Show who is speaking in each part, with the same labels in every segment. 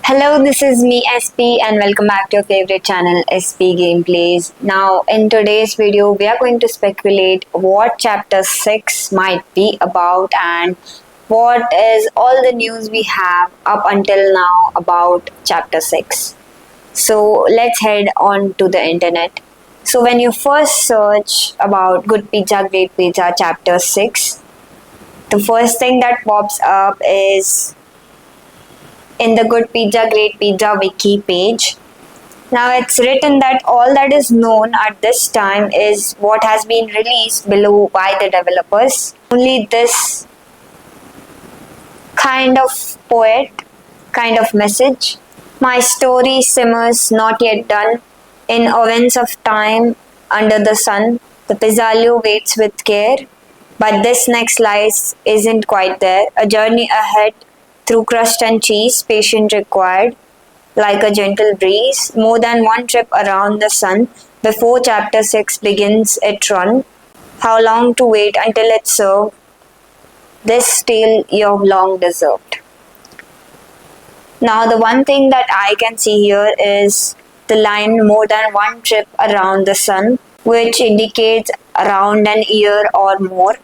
Speaker 1: Hello, this is me SP and welcome back to your favorite channel SP Gameplays. Now in today's video we are going to speculate what chapter 6 might be about and what is all the news we have up until now about chapter 6. So let's head on to the internet. So when you first search about Good Pizza Great Pizza chapter 6, the first thing that pops up is in the Good Pizza Great Pizza Wiki page. Now it's written that all that is known at this time is what has been released below by the developers. Only this kind of poet, kind of message. My story simmers not yet done in ovens of time under the sun. The pizzalio waits with care, but this next slice isn't quite there. A journey ahead through crust and cheese, patience required, like a gentle breeze, more than one trip around the sun before chapter 6 begins its run. How long to wait until it's served? This tale you've long deserved. Now, the one thing that I can see here is the line more than one trip around the sun, which indicates around an year or more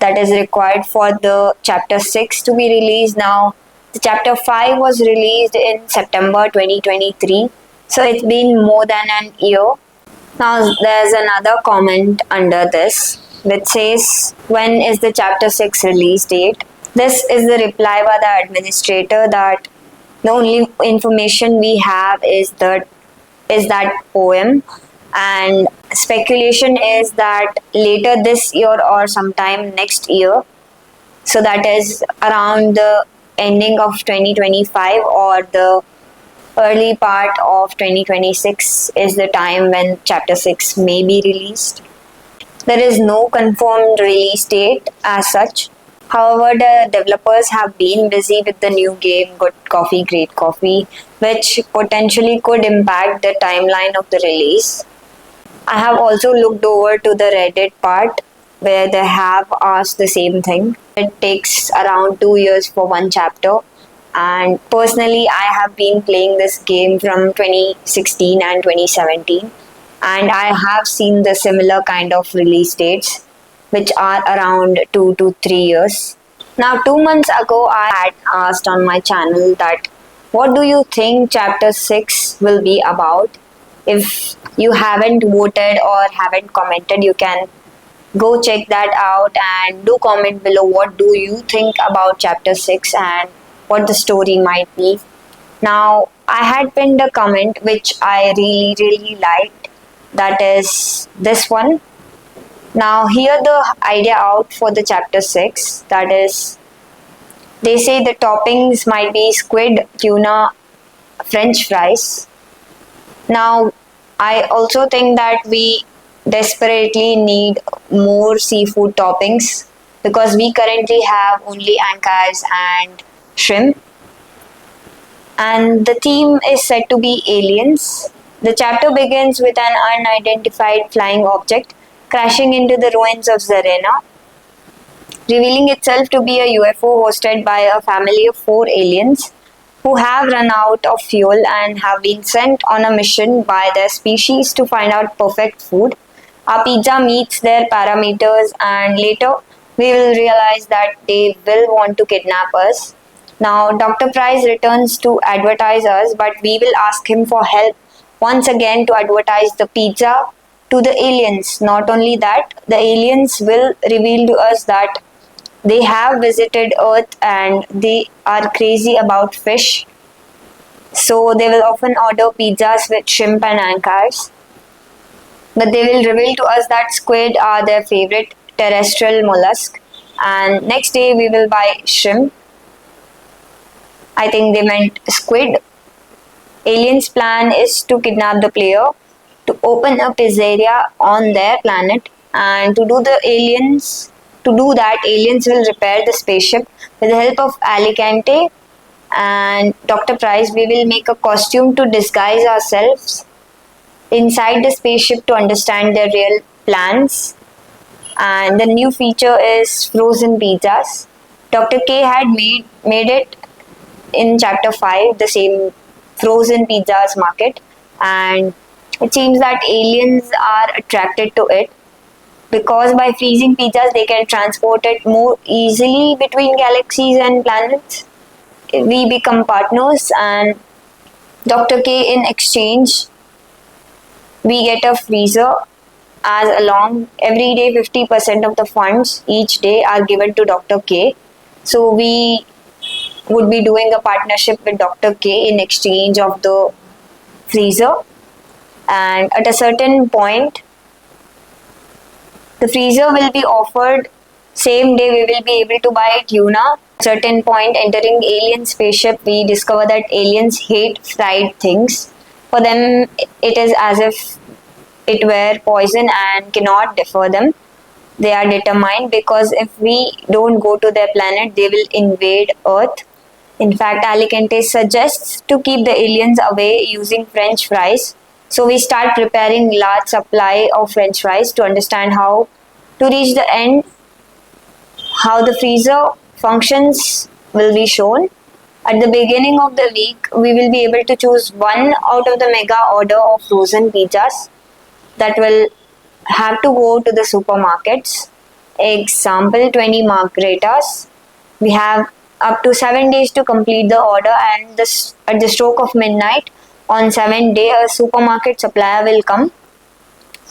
Speaker 1: that is required for the chapter 6 to be released. Now the chapter 5 was released in September 2023, so it's been more than an year. Now there's another comment under this which says, when is the chapter 6 release date? This is the reply by the administrator that the only information we have is that poem, and speculation is that later this year or sometime next year, so that is around the ending of 2025 or the early part of 2026 is the time when chapter 6 may be released. There is no confirmed release date as such. However, the developers have been busy with the new game Good Coffee Great Coffee, which potentially could impact the timeline of the release. I have also looked over to the Reddit part where they have asked the same thing. It takes around 2 years for one chapter, and personally I have been playing this game from 2016 and 2017, and I have seen the similar kind of release dates which are around 2 to 3 years. Now 2 months ago I had asked on my channel that what do you think chapter 6 will be about? If you haven't voted or haven't commented, you can go check that out and do comment below what do you think about chapter 6 and what the story might be. Now I had pinned a comment which I really liked, that is this one. Now hear the idea out for the chapter 6, that is, they say the toppings might be squid, tuna, french fries. Now, I also think that we desperately need more seafood toppings because we currently have only anchors and shrimp. And the theme is said to be aliens. The chapter begins with an unidentified flying object crashing into the ruins of Zarena, revealing itself to be a UFO hosted by a family of 4 aliens who have run out of fuel and have been sent on a mission by their species to find out perfect food. Our pizza meets their parameters, and later we will realize that they will want to kidnap us. Now Dr. Price returns to advertise us, but we will ask him for help once again to advertise the pizza to the aliens. Not only that, the aliens will reveal to us that they have visited Earth and they are crazy about fish. So they will often order pizzas with shrimp and anchors. But they will reveal to us that squid are their favorite terrestrial mollusk. And next day we will buy shrimp. I think they meant squid. Aliens' plan is to kidnap the player, to open a pizzeria on their planet, and to do that, aliens will repair the spaceship with the help of Alicante and Dr. Price. We will make a costume to disguise ourselves inside the spaceship to understand their real plans. And the new feature is frozen pizzas. Dr. K had made it in chapter 5, the same frozen pizzas market, and it seems that aliens are attracted to it because by freezing pizzas they can transport it more easily between galaxies and planets. We become partners, and Dr. K, in exchange, we get a freezer as along every day 50% of the funds each day are given to Dr. K. So we would be doing a partnership with Dr. K in exchange of the freezer, and at a certain point the freezer will be offered. Same day we will be able to buy tuna. Certain point entering alien spaceship, we discover that aliens hate fried things. For them it is as if it were poison and cannot defer them. They are determined because if we don't go to their planet, they will invade Earth. In fact, Alicante suggests to keep the aliens away using French fries. So we start preparing large supply of French fries to understand how to reach the end. How the freezer functions will be shown. At the beginning of the week, we will be able to choose one out of the mega order of frozen pizzas that will have to go to the supermarkets. Example 20 margaritas. We have up to 7 days to complete the order, and this at the stroke of midnight on 7th day, a supermarket supplier will come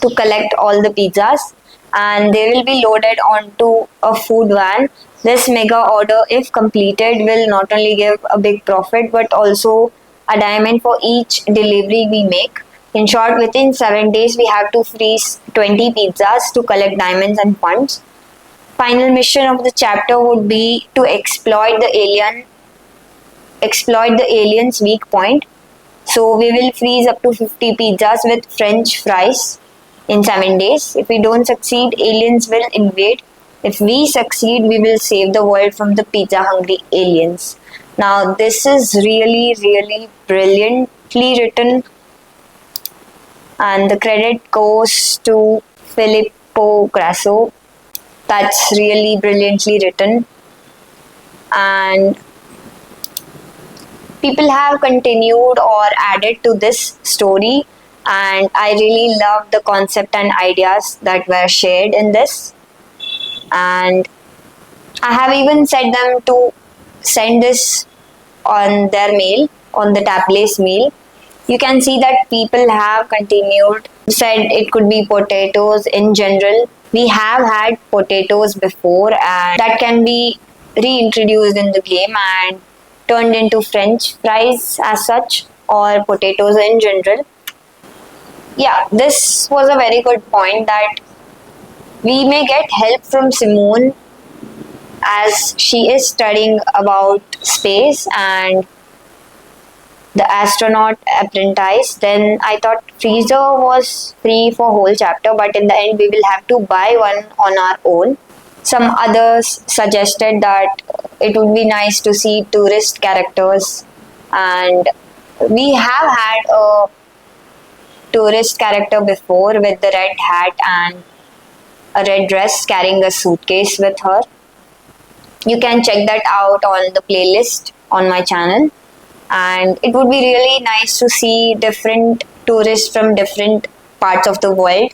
Speaker 1: to collect all the pizzas, and they will be loaded onto a food van. This mega order, if completed, will not only give a big profit but also a diamond for each delivery we make. In short, within 7 days, we have to freeze 20 pizzas to collect diamonds and funds. Final mission of the chapter would be to exploit the alien's weak point. So we will freeze up to 50 pizzas with French fries in 7 days. If we don't succeed, aliens will invade. If we succeed, we will save the world from the pizza hungry aliens. Now, this is really, really brilliantly written, and the credit goes to Filippo Grasso. That's really brilliantly written, and people have continued or added to this story, and I really love the concept and ideas that were shared in this. And I have even said them to send this on their mail, on the Tapblaze mail. You can see that people have continued, said it could be potatoes in general. We have had potatoes before, and that can be reintroduced in the game and turned into French fries as such, or potatoes in general. Yeah, this was a very good point that we may get help from Simone as she is studying about space and the astronaut apprentice. Then I thought freezer was free for whole chapter, but in the end we will have to buy one on our own. Some others suggested that it would be nice to see tourist characters, and we have had a tourist character before with the red hat and a red dress carrying a suitcase with her. You can check that out on the playlist on my channel, and it would be really nice to see different tourists from different parts of the world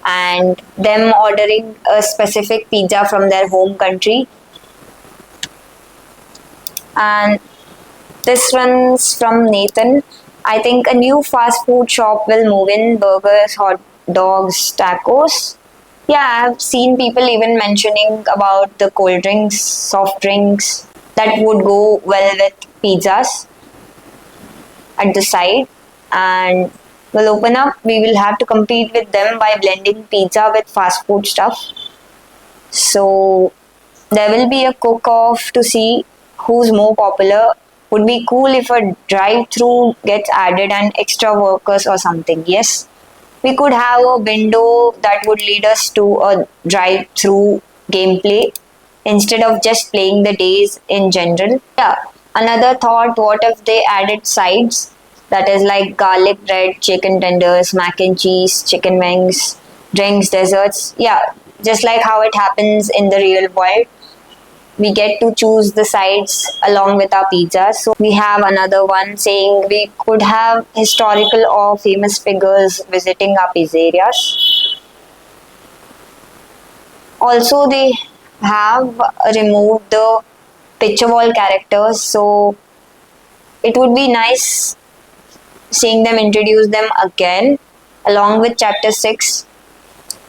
Speaker 1: and them ordering a specific pizza from their home country. And this one's from Nathan. I think a new fast food shop will move in: burgers, hot dogs, tacos. Yeah, I've seen people even mentioning about the cold drinks, soft drinks that would go well with pizzas at the side, and will open up. We will have to compete with them by blending pizza with fast food stuff. So there will be a cook-off to see who's more popular. Would be cool if a drive-through gets added and extra workers or something. Yes, we could have a window that would lead us to a drive-through gameplay instead of just playing the days in general. Yeah, another thought, what if they added sides, that is like garlic bread, chicken tenders, mac and cheese, chicken wings, drinks, desserts. Yeah, just like how it happens in the real world. we get to choose the sides along with our pizza. So we have another one saying we could have historical or famous figures visiting our pizzerias. Also, they have removed the picture wall characters, so it would be nice seeing them introduce them again along with chapter 6.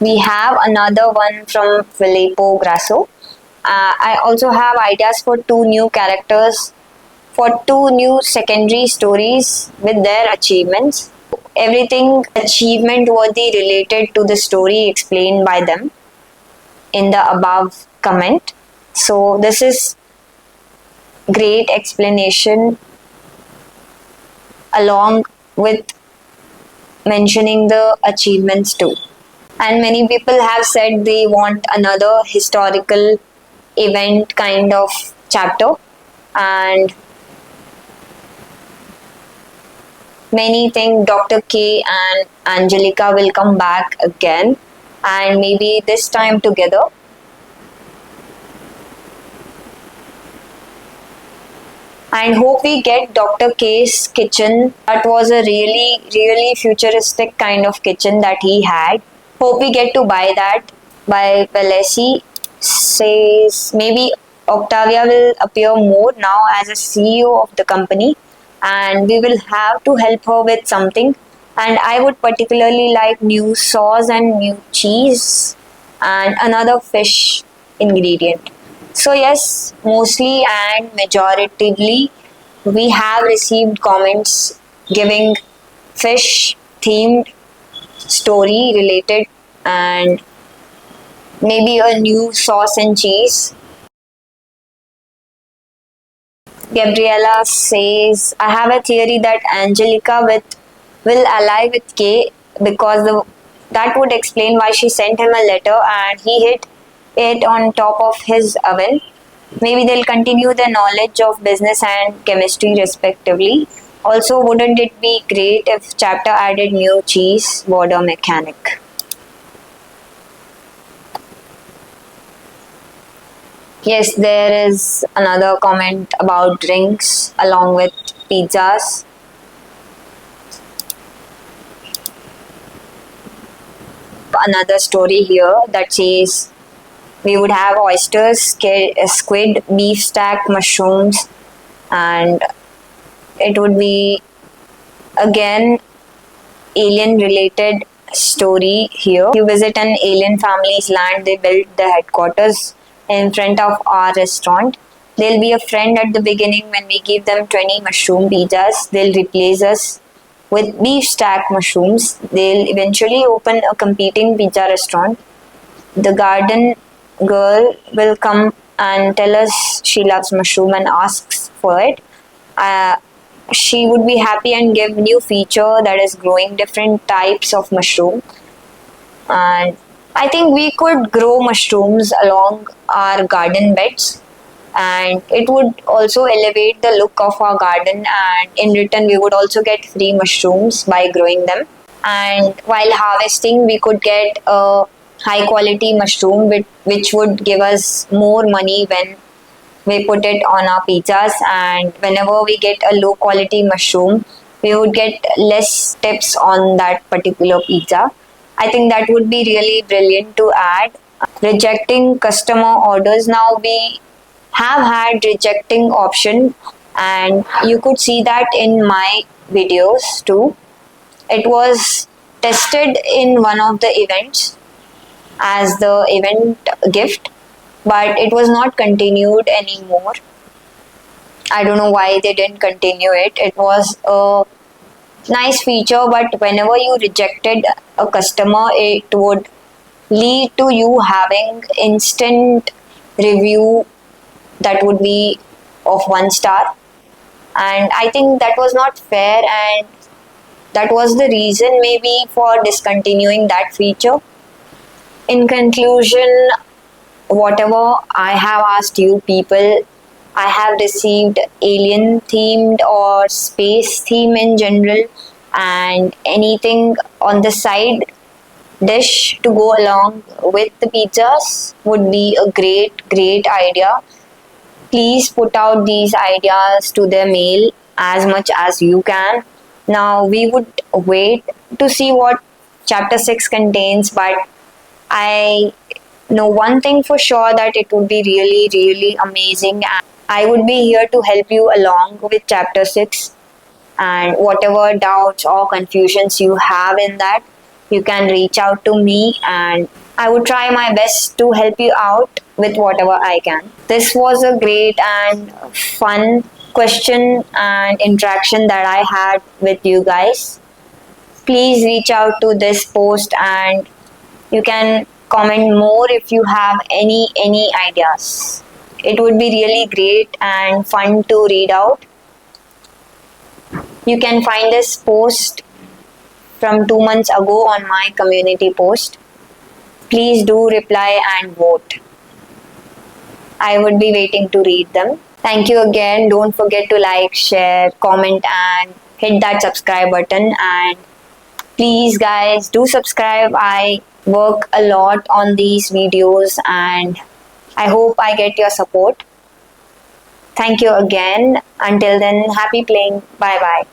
Speaker 1: We have another one from Filippo Grasso. I also have ideas for two new characters for two new secondary stories with their achievements. Everything achievement worthy related to the story explained by them in the above comment. So this is great explanation along with mentioning the achievements too. And many people have said they want another historical event kind of chapter, and many think Dr. K and Angelica will come back again, and maybe this time together. And hope we get Dr. K's kitchen. That was a really futuristic kind of kitchen that he had. Hope we get to buy that. By Valesi says maybe Octavia will appear more now as a CEO of the company, and we will have to help her with something. And I would particularly like new sauce and new cheese and another fish ingredient. So yes, mostly and majoritively we have received comments giving fish themed story related and maybe a new sauce and cheese. Gabriella says, I have a theory that Angelica will ally with K because that would explain why she sent him a letter and he hid it on top of his oven. Maybe they'll continue their knowledge of business and chemistry respectively. Also, wouldn't it be great if chapter added new cheese border mechanic? Yes, there is another comment about drinks along with pizzas. Another story here that says we would have oysters, squid, beef stack, mushrooms, and it would be again alien related story here. You visit an alien family's land, they built the headquarters in front of our restaurant. They'll be a friend at the beginning when we give them 20 mushroom pizzas. They'll replace us with beef stack mushrooms. They'll eventually open a competing pizza restaurant. The garden girl will come and tell us she loves mushroom and asks for it. She would be happy and give new feature that is growing different types of mushroom. And I think we could grow mushrooms along our garden beds, and it would also elevate the look of our garden, and in return we would also get free mushrooms by growing them. And while harvesting we could get a high quality mushroom which would give us more money when we put it on our pizzas, and whenever we get a low quality mushroom we would get less tips on that particular pizza. I think that would be really brilliant to add. Rejecting customer orders, now we have had rejecting option, and you could see that in my videos too. It was tested in one of the events as the event gift, but it was not continued anymore. I don't know why they didn't continue it. It was a nice feature, but whenever you rejected a customer, it would lead to you having instant review that would be of 1 star. And I think that was not fair, and that was the reason maybe for discontinuing that feature. In conclusion, whatever I have asked you people, I have received alien themed or space theme in general, and anything on the side dish to go along with the pizzas would be a great idea. Please put out these ideas to their mail as much as you can. Now we would wait to see what chapter 6 contains, but I know one thing for sure, that it would be really, really amazing. And I would be here to help you along with chapter 6, and whatever doubts or confusions you have in that, you can reach out to me and I would try my best to help you out with whatever I can. This was a great and fun question and interaction that I had with you guys. Please reach out to this post and you can comment more if you have any ideas. It would be really great and fun to read out. You can find this post from 2 months ago on my community post. Please do reply and vote. I would be waiting to read them. Thank you again. Don't forget to like, share, comment, and hit that subscribe button. And please, guys, do subscribe. I work a lot on these videos and I hope I get your support. Thank you again. Until then, happy playing. Bye bye.